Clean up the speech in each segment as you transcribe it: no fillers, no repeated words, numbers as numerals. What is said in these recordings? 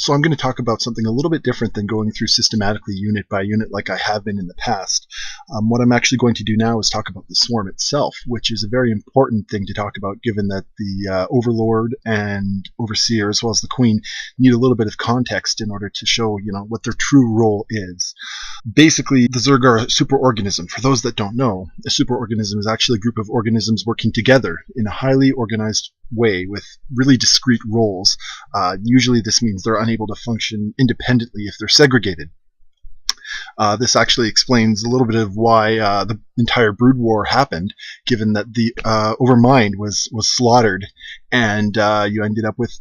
So I'm going to talk about something a little bit different than going through systematically unit by unit like I have been in the past. What I'm actually going to do now is talk about the swarm itself, which is a very important thing to talk about given that the Overlord and Overseer, as well as the Queen, need a little bit of context in order to show, what their true role is. Basically, the Zerg are a superorganism. For those that don't know, a superorganism is actually a group of organisms working together in a highly organized way with really discrete roles. Usually this means they're unable to function independently if they're segregated. This actually explains a little bit of why the entire Brood War happened, given that the Overmind was slaughtered, and you ended up with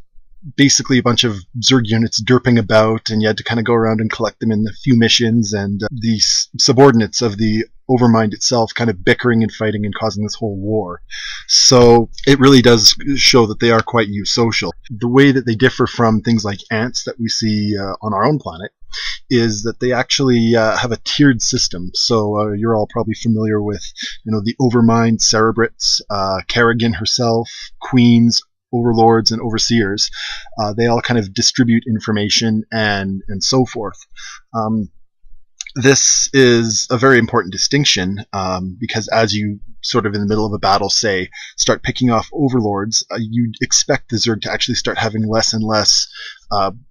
basically a bunch of Zerg units derping about, and you had to kind of go around and collect them in a few missions, and the subordinates of the Overmind itself kind of bickering and fighting and causing this whole war. So it really does show that they are quite eusocial. The way that they differ from things like ants that we see on our own planet is that they actually have a tiered system. So you're all probably familiar with, the Overmind, Cerebrits, Kerrigan herself, Queens, Overlords, and Overseers. They all kind of distribute information and so forth. This is a very important distinction because as you sort of in the middle of a battle, say, start picking off Overlords, you'd expect the Zerg to actually start having less and less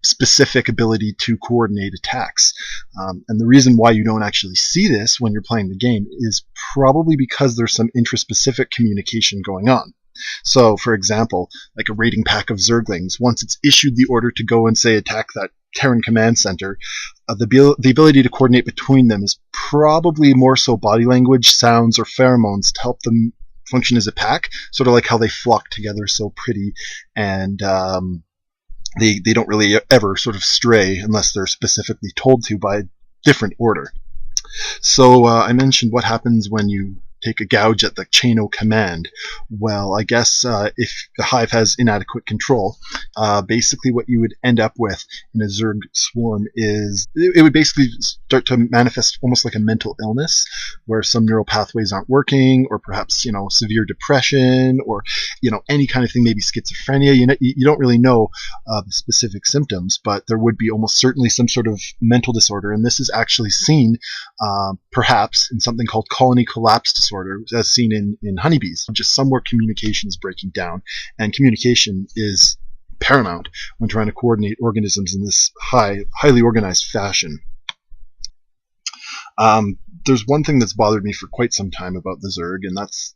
specific ability to coordinate attacks. And the reason why you don't actually see this when you're playing the game is probably because there's some intraspecific communication going on. So, for example, like a raiding pack of Zerglings, once it's issued the order to go and, say, attack that Terran command center, the ability to coordinate between them is probably more so body language, sounds, or pheromones to help them function as a pack, sort of like how they flock together so pretty, and they don't really ever sort of stray unless they're specifically told to by a different order. So I mentioned what happens when you take a gouge at the chain of command. Well, I guess if the hive has inadequate control, basically what you would end up with in a Zerg swarm is it would basically start to manifest almost like a mental illness, where some neural pathways aren't working, or perhaps severe depression, or any kind of thing, maybe schizophrenia. You don't really know the specific symptoms, but there would be almost certainly some sort of mental disorder, and this is actually seen perhaps in something called colony collapse disorder, as seen in honeybees. Just somewhere communication is breaking down, and communication is paramount when trying to coordinate organisms in this highly organized fashion. There's one thing that's bothered me for quite some time about the Zerg, and that's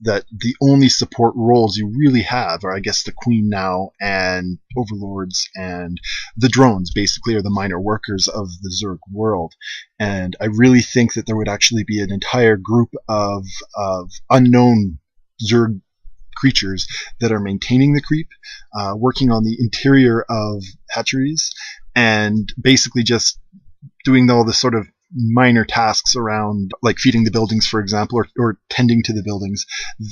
that the only support roles you really have are, I guess, the Queen now and Overlords, and the drones basically are the minor workers of the Zerg world. And I really think that there would actually be an entire group of unknown Zerg creatures that are maintaining the creep, working on the interior of hatcheries, and basically just doing all the sort of minor tasks around, like feeding the buildings, for example, or tending to the buildings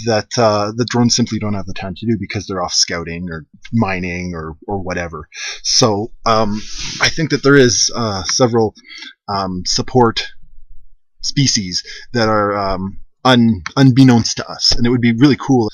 that the drones simply don't have the time to do because they're off scouting or mining or whatever. So I think that there is several support species that are unbeknownst to us, and it would be really cool.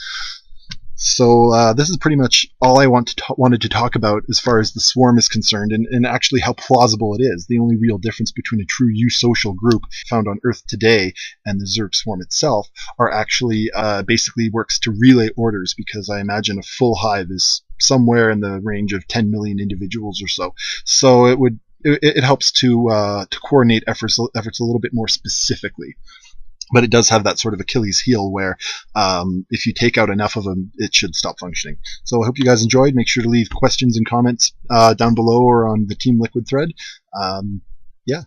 So this is pretty much all I wanted to talk about as far as the swarm is concerned, and actually how plausible it is. The only real difference between a true eusocial group found on Earth today and the Zerg swarm itself are actually basically works to relay orders, because I imagine a full hive is somewhere in the range of 10 million individuals or so. So it helps to coordinate efforts a little bit more specifically. But it does have that sort of Achilles heel where if you take out enough of them, it should stop functioning. So I hope you guys enjoyed. Make sure to leave questions and comments down below or on the Team Liquid thread. Yeah.